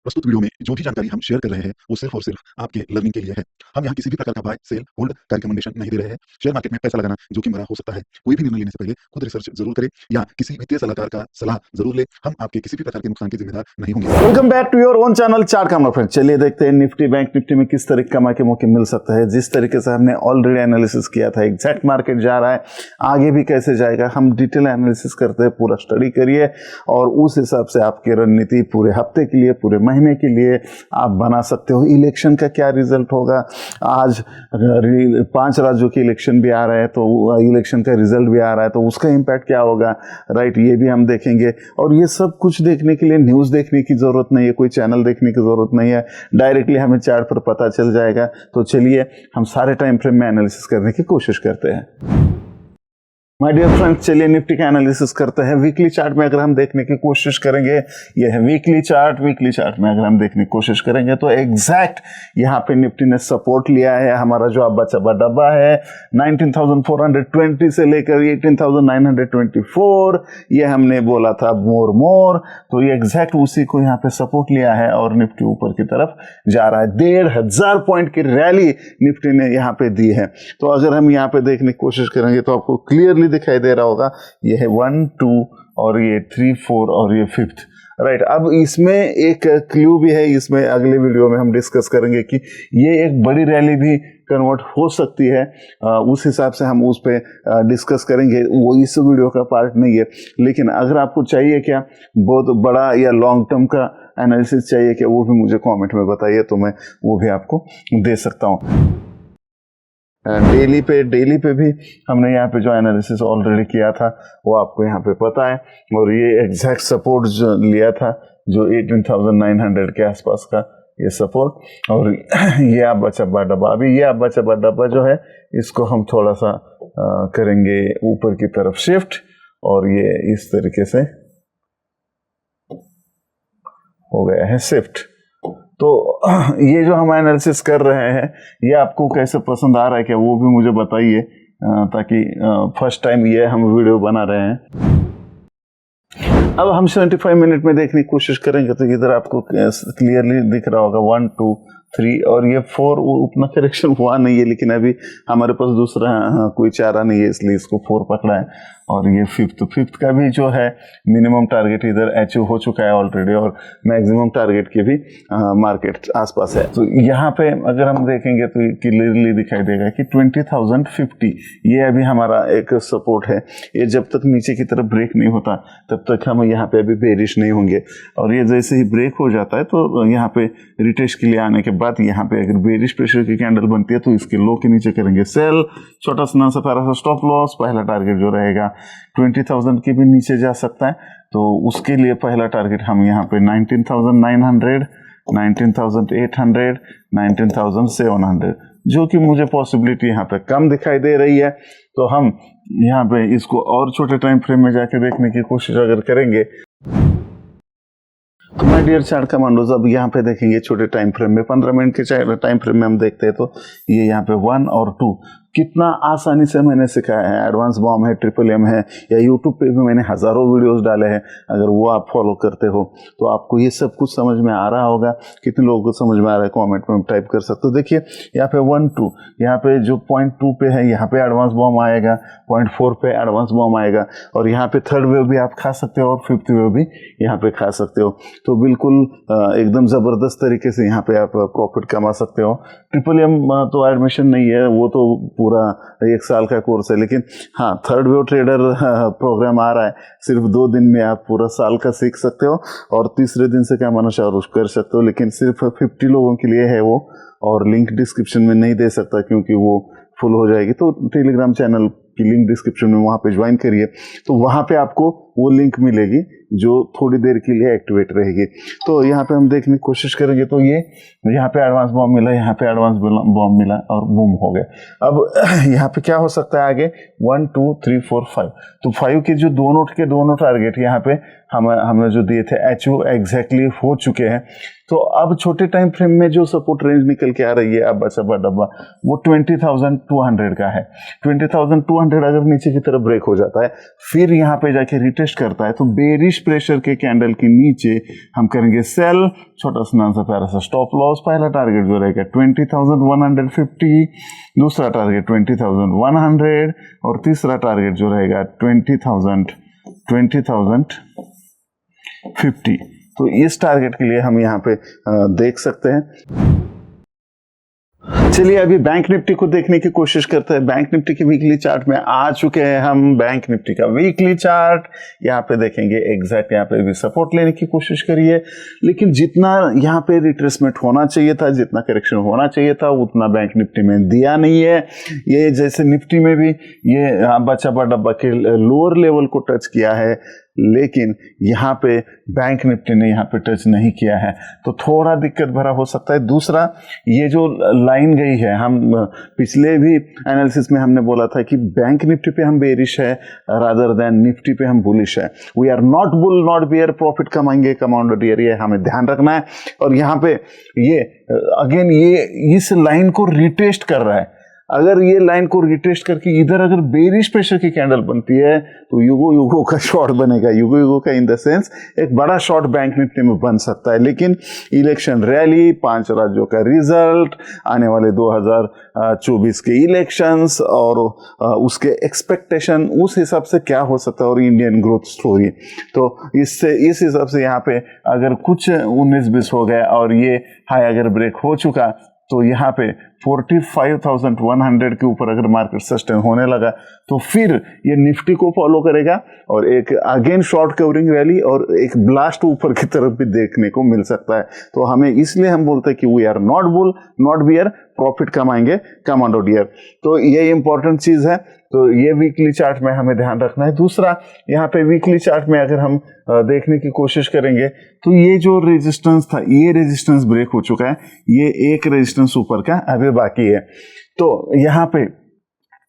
प्रस्तुत वीडियो में जो भी जानकारी हम शेयर कर रहे हैं वो सिर्फ और सिर्फ आपके लर्निंग के लिए है। हम यहाँ किसी भी प्रकार का बाय सेल होल्ड का रिकमेंडेशन नहीं दे रहे हैं। शेयर मार्केट में पैसा लगाना जोखिम भरा हो सकता है। कोई भी निर्णय लेने से पहले खुद रिसर्च जरूर करें या किसी वित्तीय सलाहकार का सलाह जरूर ले। हम आपके किसी भी प्रकार के नुकसान के जिम्मेदार नहीं होंगे। Welcome back to your own channel chart comrade friends. चलिए देखते हैं निफ्टी बैंक निफ्टी में किस तरह कमा के मौके मिल सकता है। जिस तरीके से हमने ऑलरेडी एनालिसिस किया था, एग्जैक्ट मार्केट जा रहा है, आगे भी कैसे जाएगा, हम डिटेल एनालिसिस करते हैं। पूरा स्टडी करिए और उस हिसाब से आपकी रणनीति पूरे हफ्ते के लिए, पूरे महीने के लिए आप बना सकते हो। इलेक्शन का क्या रिजल्ट होगा, आज 5 राज्यों के इलेक्शन भी आ रहे हैं, तो इलेक्शन का रिजल्ट भी आ रहा है, तो उसका इम्पैक्ट क्या होगा, राइट, ये भी हम देखेंगे। और ये सब कुछ देखने के लिए न्यूज़ देखने की ज़रूरत नहीं है, कोई चैनल देखने की ज़रूरत नहीं है, डायरेक्टली हमें चार्ट पर पता चल जाएगा। तो चलिए हम सारे टाइम फ्रेम में एनालिसिस करने की कोशिश करते हैं। माय डियर फ्रेंड्स, चलिए निफ्टी का एनालिसिस करते हैं। वीकली चार्ट में अगर हम देखने की कोशिश करेंगे, ये है वीकली चार्ट। वीकली चार्ट में अगर हम देखने की कोशिश करेंगे तो एग्जैक्ट यहाँ पे निफ्टी ने सपोर्ट लिया है। हमारा जो अब्बा चब्बा डब्बा है 19,420 से लेकर 18,924, ये हमने बोला था मोर मोर, तो ये एग्जैक्ट उसी को यहाँ पे सपोर्ट लिया है और निफ्टी ऊपर की तरफ जा रहा है। 1,500 पॉइंट की रैली निफ्टी ने यहाँ पे दी है। तो अगर हम यहाँ पे देखने की कोशिश करेंगे तो आपको क्लियरली दिखाई दे रहा होगा, ये है 1 2 और ये 3 4 और ये 5th, राइट। अब इसमें एक क्लू भी है, इसमें अगले वीडियो में हम डिस्कस करेंगे कि ये एक बड़ी रैली भी कन्वर्ट हो सकती है। उस हिसाब से हम उस पर डिस्कस करेंगे, वो इस वीडियो का पार्ट नहीं है। लेकिन अगर आपको चाहिए क्या बहुत बड़ा या लॉन्ग टर्म का एनालिसिस चाहिए क्या, वो भी मुझे कमेंट में बताइए, तो मैं वो भी आपको दे सकता हूँ। डेली पे भी हमने यहाँ पे जो एनालिसिस ऑलरेडी किया था वो आपको यहाँ पे पता है। और ये एग्जैक्ट सपोर्ट जो लिया था, जो 18,900 के आसपास का ये सपोर्ट, और ये अब्बा चब्बा डब्बा। अभी ये अब्बा चब्बा डब्बा जो है, इसको हम थोड़ा सा करेंगे ऊपर की तरफ शिफ्ट, और ये इस तरीके से हो गया है शिफ्ट। तो ये जो हम एनालिसिस कर रहे हैं, ये आपको कैसे पसंद आ रहा है क्या, वो भी मुझे बताइए, ताकि फर्स्ट टाइम ये हम वीडियो बना रहे हैं। अब हम 75 मिनट में देखने की कोशिश करेंगे तो इधर आपको क्लियरली दिख रहा होगा 1 2 3 और ये 4 उतना करेक्शन हुआ नहीं है, लेकिन अभी हमारे पास दूसरा कोई चारा नहीं है, इसलिए इसको 4 पकड़ा है। और ये 5th का भी जो है मिनिमम टारगेट इधर अचीव हो चुका है ऑलरेडी, और मैक्सिमम टारगेट के भी मार्केट आसपास है। तो यहाँ पे अगर हम देखेंगे तो क्लियरली दिखाई देगा कि 20,050 ये अभी हमारा एक सपोर्ट है। ये जब तक नीचे की तरफ ब्रेक नहीं होता तब तक हम यहाँ पे अभी बेरिश नहीं होंगे, और ये जैसे ही ब्रेक हो जाता है तो यहाँ पे रिटेस्ट के लिए आने के बाद यहाँ पे अगर बेरिश प्रेशर की कैंडल बनती है तो इसके लो के नीचे करेंगे सेल, छोटा सा प्यारा सा स्टॉप लॉस। पहला टारगेट जो रहेगा 20,000 के भी नीचे जा सकता है, तो उसके लिए पहला टारगेट हम यहाँ पे 19,900, 19,800, 19,700, जो कि मुझे पॉसिबिलिटी यहाँ पे कम दिखाई दे रही है। तो हम यहाँ पे इसको और छोटे टाइम फ्रेम में जाके देखने की कोशिश अगर करेंगे, तो माय डियर चार्ट कमांडोज, अब यहाँ पे देखेंगे छोटे टाइम फ्रेम में, 15 मिनट के टाइम फ्रेम में हम देखते हैं तो ये यहाँ पे 1 और 2 कितना आसानी से मैंने सिखाया है। एडवांस बॉम्ब है, ट्रिपल एम है, या यूट्यूब पे भी मैंने हज़ारों वीडियोस डाले हैं। अगर वो आप फॉलो करते हो तो आपको ये सब कुछ समझ में आ रहा होगा। कितने लोगों को समझ में आ रहा है कमेंट में टाइप कर सकते हो। देखिए यहाँ पे 1 2, यहाँ पे जो पॉइंट 2 पे है यहाँ पे एडवांस बॉम्ब आएगा, पॉइंट 4 पे एडवांस बॉम्ब आएगा, और यहाँ पे थर्ड वेव भी आप खा सकते हो और 5th वेव भी यहाँ पे खा सकते हो। तो बिल्कुल एकदम ज़बरदस्त तरीके से यहाँ पे आप प्रॉफिट कमा सकते हो। ट्रिपल एम तो एडमिशन नहीं है, वो तो पूरा 1 साल का कोर्स है, लेकिन हाँ, थर्ड वेव ट्रेडर प्रोग्राम आ रहा है, सिर्फ 2 दिन में आप पूरा साल का सीख सकते हो, और तीसरे दिन से कमाना चालू कर सकते हो। लेकिन सिर्फ 50 लोगों के लिए है वो, और लिंक डिस्क्रिप्शन में नहीं दे सकता क्योंकि वो फुल हो जाएगी। तो टेलीग्राम चैनल की लिंक डिस्क्रिप्शन में वहाँ पे ज्वाइन करिए, तो वहाँ पे आपको वो लिंक मिलेगी जो थोड़ी देर के लिए एक्टिवेट रहेगी। तो यहाँ पे हम देखने की कोशिश करेंगे तो ये यहाँ पे एडवांस बॉम्ब मिला, यहाँ पे एडवांस बॉम्ब मिला और बूम हो गया। अब यहाँ पे क्या हो सकता है आगे, 1 2 3 4 5, तो 5 के जो दोनों टारगेट यहाँ पे हमें जो दिए थे अचीव एग्जैक्टली हो चुके हैं। तो अब छोटे टाइम फ्रेम में जो सपोर्ट रेंज निकल के आ रही है अब अच्छा डब्बा, वो 20,200 का है। 20,200 अगर नीचे की तरफ ब्रेक हो जाता है, फिर यहाँ पे जाके रिटेस्ट करता है, तो बेरिश प्रेशर के कैंडल के नीचे हम करेंगे सेल, छोटा सा प्यारा सा स्टॉप लॉस। पहला टारगेट जो रहेगा 20,150, दूसरा टारगेट 20,100 और तीसरा टारगेट जो रहेगा 20,050। तो इस टारगेट के लिए हम यहाँ पे देख सकते हैं। चलिए अभी बैंक निफ्टी को देखने की कोशिश करते हैं। बैंक निफ्टी के वीकली चार्ट में आ चुके हैं हम। बैंक निफ्टी का वीकली चार्ट यहाँ पे देखेंगे, एग्जैक्ट यहाँ पे भी सपोर्ट लेने की कोशिश करिए, लेकिन जितना यहाँ पे रिट्रेसमेंट होना चाहिए था, जितना करेक्शन होना चाहिए था, उतना बैंक निफ्टी में दिया नहीं है। ये जैसे निफ्टी में भी ये बचा डब्बा के लोअर लेवल को टच किया है, लेकिन यहाँ पे बैंक निफ्टी ने यहाँ पे टच नहीं किया है, तो थोड़ा दिक्कत भरा हो सकता है। दूसरा, ये जो लाइन गई है, हम पिछले भी एनालिसिस में हमने बोला था कि बैंक निफ्टी पे हम बेरिश है रादर देन निफ्टी पे हम बुलिश है। We are not bull not bear, profit कमाएंगे कमाउंड डियर, ये हमें ध्यान रखना है। और यहाँ पे ये अगेन ये इस लाइन को रिटेस्ट कर रहा है। अगर ये लाइन को रिटेस्ट करके इधर अगर बेरिश प्रेशर की कैंडल बनती है तो युगो का शॉर्ट बनेगा। युगो का इन द सेंस एक बड़ा शॉर्ट बैंक निफ्टी में बन सकता है। लेकिन इलेक्शन रैली, 5 राज्यों का रिजल्ट, आने वाले 2024 के इलेक्शंस और उसके एक्सपेक्टेशन, उस हिसाब से क्या हो सकता है, और इंडियन ग्रोथ स्टोरी, तो इससे इस हिसाब से यहाँ पे अगर कुछ 19-20 हो गया और ये हाई अगर ब्रेक हो चुका, तो यहाँ पे 45,100 के ऊपर अगर मार्केट सस्टेन होने लगा तो फिर ये निफ्टी को फॉलो करेगा और एक अगेन शॉर्ट कवरिंग रैली और एक ब्लास्ट ऊपर की तरफ भी देखने को मिल सकता है। तो हमें इसलिए हम बोलते हैं कि we are not bull not bear, profit कमाएंगे कमांडो डियर। तो ये इंपॉर्टेंट चीज है। तो ये वीकली चार्ट में हमें ध्यान रखना है। दूसरा, यहाँ पे वीकली चार्ट में अगर हम देखने की कोशिश करेंगे तो ये जो रेजिस्टेंस था, ये रेजिस्टेंस ब्रेक हो चुका है। ये एक रेजिस्टेंस ऊपर का अभी बाकी है। तो यहाँ पे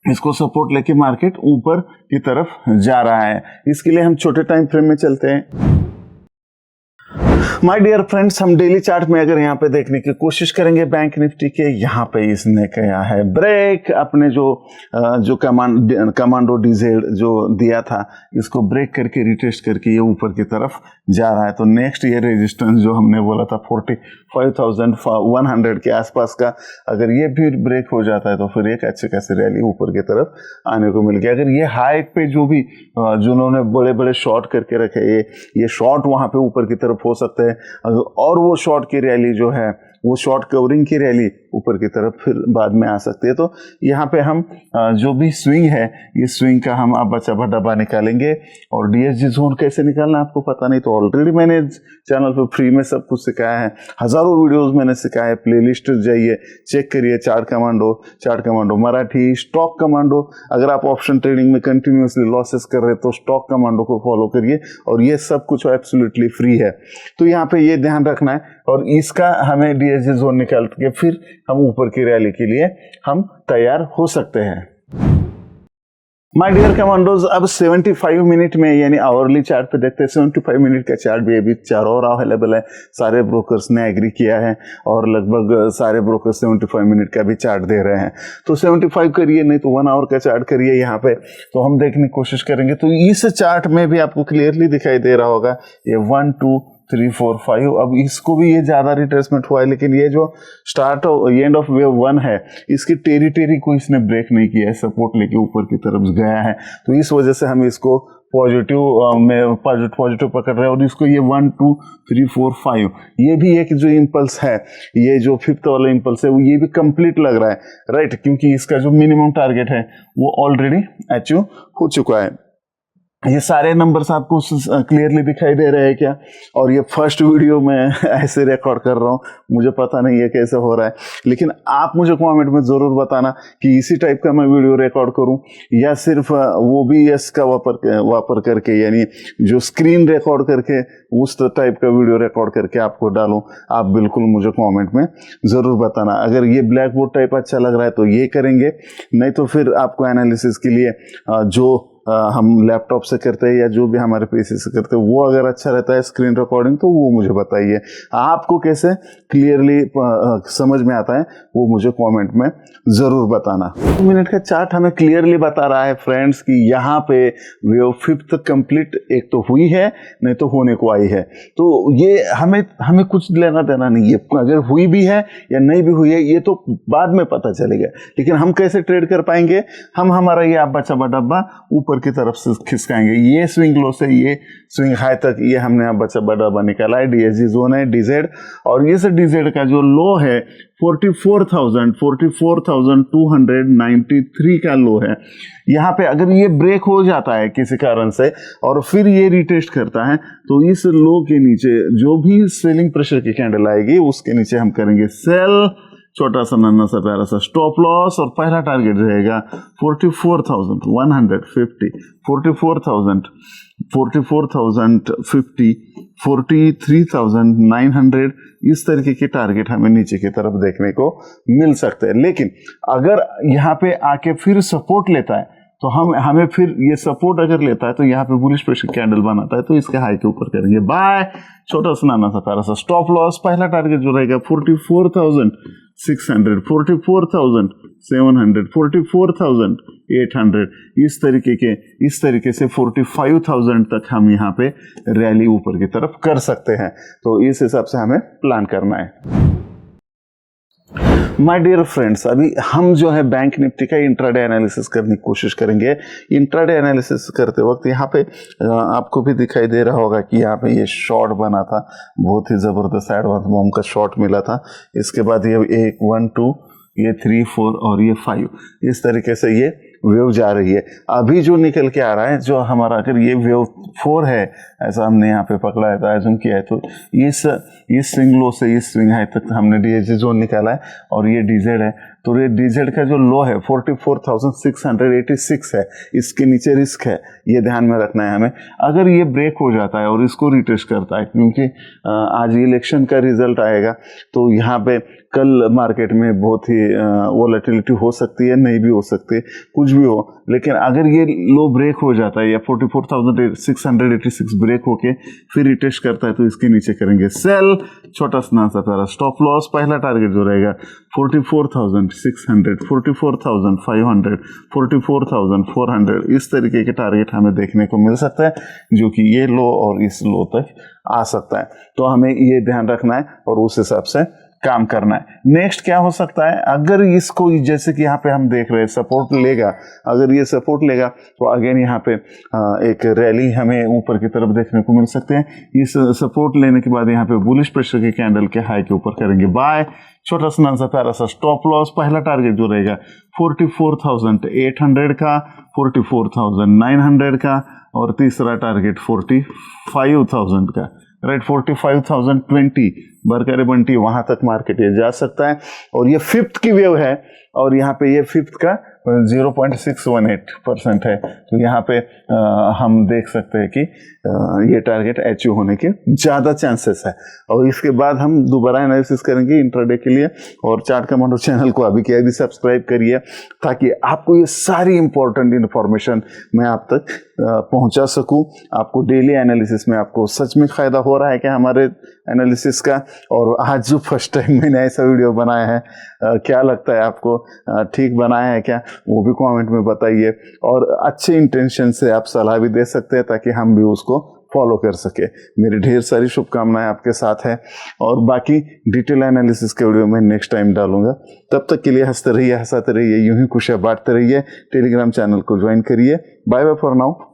इसको सपोर्ट लेके मार्केट ऊपर की तरफ जा रहा है। इसके लिए हम छोटे टाइम फ्रेम में चलते हैं। माय डियर फ्रेंड्स, हम डेली चार्ट में अगर यहाँ पे देखने की कोशिश करेंगे बैंक निफ्टी के, यहाँ पे इसने किया है ब्रेक। अपने जो कमांडो डीजेड जो दिया था, इसको ब्रेक करके रिटेस्ट करके ये ऊपर की तरफ जा रहा है। तो नेक्स्ट ये रेजिस्टेंस जो हमने बोला था 45,100 के आसपास का, अगर ये भी ब्रेक हो जाता है तो फिर एक अच्छे खासी रैली ऊपर की तरफ आने को मिल गया। अगर ये हाई पे जो भी जिन्होंने बड़े बड़े शॉर्ट करके रखे, ये शॉर्ट वहां पे ऊपर की तरफ हो सकते हैं, और वो शॉर्ट की रैली जो है, वो शॉर्ट कवरिंग की रैली ऊपर की तरफ फिर बाद में आ सकती है। तो यहाँ पे हम जो भी स्विंग है, ये स्विंग का हम अब बचा डब्बा निकालेंगे। और डीएसजी जोन कैसे निकालना आपको पता नहीं तो ऑलरेडी मैंने चैनल पर फ्री में सब कुछ सिखाया है, हजारों वीडियोस मैंने सिखाया है। प्लेलिस्ट जाइए, चेक करिए, chart commando Marathi, stock commando. अगर आप ऑप्शन ट्रेडिंग में कंटिन्यूसली लॉसेस कर रहे तो स्टॉक कमांडो को फॉलो करिए, और ये सब कुछ एब्सोल्युटली फ्री है। तो यहाँ पे ये ध्यान रखना है, और इसका हमें डीएसजी जोन निकाल के फिर हम ऊपर की रैली के लिए हम तैयार हो सकते हैं। माय डियर कमांडोज, अब 75 मिनट में यानी आवरली चार्ट पे देखते हैं। 75 मिनट का चार्ट भी अभी चारों ओर अवेलेबल है, सारे ब्रोकर्स ने एग्री किया है और लगभग सारे ब्रोकर्स 75 मिनट का भी चार्ट दे रहे हैं। तो 75 करिए, नहीं तो 1 आवर का चार्ट करिए यहाँ पे, तो हम देखने की कोशिश करेंगे। तो इस चार्ट में भी आपको क्लियरली दिखाई दे रहा होगा ये 1 2 3 4 5। अब इसको भी ये ज्यादा रिट्रेसमेंट हुआ है, लेकिन ये जो स्टार्ट एंड ऑफ वेव 1 है, इसकी टेरिटरी को इसने ब्रेक नहीं किया है, सपोर्ट लेके ऊपर की तरफ गया है। तो इस वजह से हम इसको पॉजिटिव पकड़ रहे हैं। और इसको ये 1 2 3 4 5, ये भी एक जो इम्पल्स है, ये जो 5th वाला इम्पल्स है, वो ये भी कंप्लीट लग रहा है, राइट, क्योंकि इसका जो मिनिमम टारगेट है वो ऑलरेडी अचीव हो चुका है। ये सारे नंबर्स आपको क्लियरली दिखाई दे रहे हैं क्या? और ये फर्स्ट वीडियो में ऐसे रिकॉर्ड कर रहा हूँ, मुझे पता नहीं है कैसे हो रहा है, लेकिन आप मुझे कमेंट में ज़रूर बताना कि इसी टाइप का मैं वीडियो रिकॉर्ड करूँ या सिर्फ OBS का वापर करके, यानी जो स्क्रीन रिकॉर्ड करके उस टाइप का वीडियो रिकॉर्ड करके आपको डालूँ। आप बिल्कुल मुझे कमेंट में ज़रूर बताना। अगर ये ब्लैक बोर्ड टाइप अच्छा लग रहा है तो ये करेंगे, नहीं तो फिर आपको एनालिसिस के लिए जो हम लैपटॉप से करते हैं या जो भी हमारे पीसी से करते हैं वो अगर अच्छा रहता है स्क्रीन रिकॉर्डिंग तो वो मुझे बताइए। आपको कैसे क्लियरली समझ में आता है वो मुझे कमेंट में ज़रूर बताना। 2 मिनट का चार्ट हमें क्लियरली बता रहा है फ्रेंड्स कि यहाँ पे वेव 5th कंप्लीट एक तो हुई है नहीं तो होने को आई है। तो ये हमें कुछ लेना देना नहीं है, अगर हुई भी है या नहीं भी हुई है ये तो बाद में पता चलेगा। लेकिन हम कैसे ट्रेड कर पाएंगे, हम हमारा ये अब्बा चब्बा डब्बा ऊपर की तरफ से खिसकाएंगे। ये स्विंग लो से ये स्विंग हाई तक ये हमने अब्बा चब्बा डब्बा निकाला है, डीएसजी जोन है, डीजेड, और ये से डीजेड का जो लो है 44,293 का लो है। यहाँ पे अगर ये ब्रेक हो जाता है किसी कारण से और फिर ये रिटेस्ट करता है तो इस लो के नीचे जो भी सेलिंग प्रेशर की कैंडल आएगी उसके नीचे हम करेंगे सेल, छोटा सा नन्ना सा प्यारा सा स्टॉप लॉस, और पहला टारगेट रहेगा 44,150, 44,050, 43,900। इस तरीके के टारगेट हमें नीचे की तरफ देखने को मिल सकते हैं। लेकिन अगर यहाँ पे आके फिर सपोर्ट लेता है तो हमें फिर ये सपोर्ट अगर लेता है तो यहाँ पे बुलिश प्रेशर कैंडल बनाता है तो इसके हाई के ऊपर करेंगे बाय, छोटा सा नाना सा प्यारा सा स्टॉप लॉस। पहला टारगेट जो रहेगा 44,600, 44,700, 44,800, इस तरीके से 45,000 तक हम यहाँ पे रैली ऊपर की तरफ कर सकते हैं। तो इस हिसाब से हमें प्लान करना है। माय डियर फ्रेंड्स, अभी हम जो है बैंक निफ्टी का इंट्राडे एनालिसिस करने की कोशिश करेंगे। इंट्राडे एनालिसिस करते वक्त यहाँ पे आपको भी दिखाई दे रहा होगा कि यहाँ पे ये शॉर्ट बना था, बहुत ही ज़बरदस्त एडवांस बॉम्ब का शॉर्ट मिला था। इसके बाद ये 1, 1, 2, ये 3, 4 और ये 5, इस तरीके से ये वेव जा रही है। अभी जो निकल के आ रहा है जो हमारा, अगर ये वेव 4 है ऐसा हमने यहाँ पे पकड़ा है तो एज्यूम किया है, तो इस स्विंग लो से इस स्विंग हाई तक हमने डीएसजी जोन निकाला है और ये डीजेड है। तो ये डीजेड का जो लो है 44,686 है, इसके नीचे रिस्क है, ये ध्यान में रखना है हमें। अगर ये ब्रेक हो जाता है और इसको रिटेस्ट करता है, क्योंकि आज इलेक्शन का रिजल्ट आएगा तो यहाँ पे कल मार्केट में बहुत ही वोलेटिलिटी हो सकती है, नहीं भी हो सकती है, कुछ भी हो। लेकिन अगर ये लो ब्रेक हो जाता है या 44,686 ब्रेक होके फिर रिटेस्ट करता है तो इसके नीचे करेंगे सेल, छोटा सा प्यारा स्टॉप लॉस। पहला टारगेट जो रहेगा 44,600, 44,500, 44,400, इस तरीके के टारगेट हमें देखने को मिल सकता है जो कि ये लो और इस लो तक आ सकता है। तो हमें ये ध्यान रखना है और उस हिसाब से काम करना है। नेक्स्ट क्या हो सकता है, अगर इसको जैसे कि यहाँ पे हम देख रहे हैं सपोर्ट लेगा, अगर ये सपोर्ट लेगा तो अगेन यहाँ पे एक रैली हमें ऊपर की तरफ देखने को मिल सकते हैं। इस सपोर्ट लेने के बाद यहाँ पे बुलिश प्रेशर के कैंडल के हाई के ऊपर करेंगे बाय, छोटा सा प्यारा सा स्टॉप लॉस। पहला टारगेट जो रहेगा 44,800 का, 44,900 का, और तीसरा टारगेट 45,000 का, राइट, 45,020 बरकरे बंटी वहां तक मार्केट ये जा सकता है। और ये 5th की वेव है और यहाँ पे ये 5th का 0.618% है। तो यहाँ पे हम देख सकते हैं कि ये टारगेट अचीव होने के ज़्यादा चांसेस है। और इसके बाद हम दोबारा एनालिसिस करेंगे इंट्राडे के लिए। और चार्ट कमांडो चैनल को अभी के अभी सब्सक्राइब करिए ताकि आपको ये सारी इंपॉर्टेंट इन्फॉर्मेशन मैं आप तक पहुंचा सकूं। आपको डेली एनालिसिस में आपको सच में फ़ायदा हो रहा है क्या हमारे एनालिसिस का? और आज जो फर्स्ट टाइम मैंने ऐसा वीडियो बनाया है, क्या लगता है आपको, ठीक बनाया है क्या, वो भी कमेंट में बताइए। और अच्छे इंटेंशन से आप सलाह भी दे सकते हैं ताकि हम भी उसको फॉलो कर सके। मेरी ढेर सारी शुभकामनाएं आपके साथ है और बाकी डिटेल एनालिसिस के वीडियो मैं नेक्स्ट टाइम डालूंगा। तब तक के लिए हंसते रहिए, हंसाते रहिए, यूं ही खुशियां बांटते रहिए। टेलीग्राम चैनल को ज्वाइन करिए। Bye bye for now.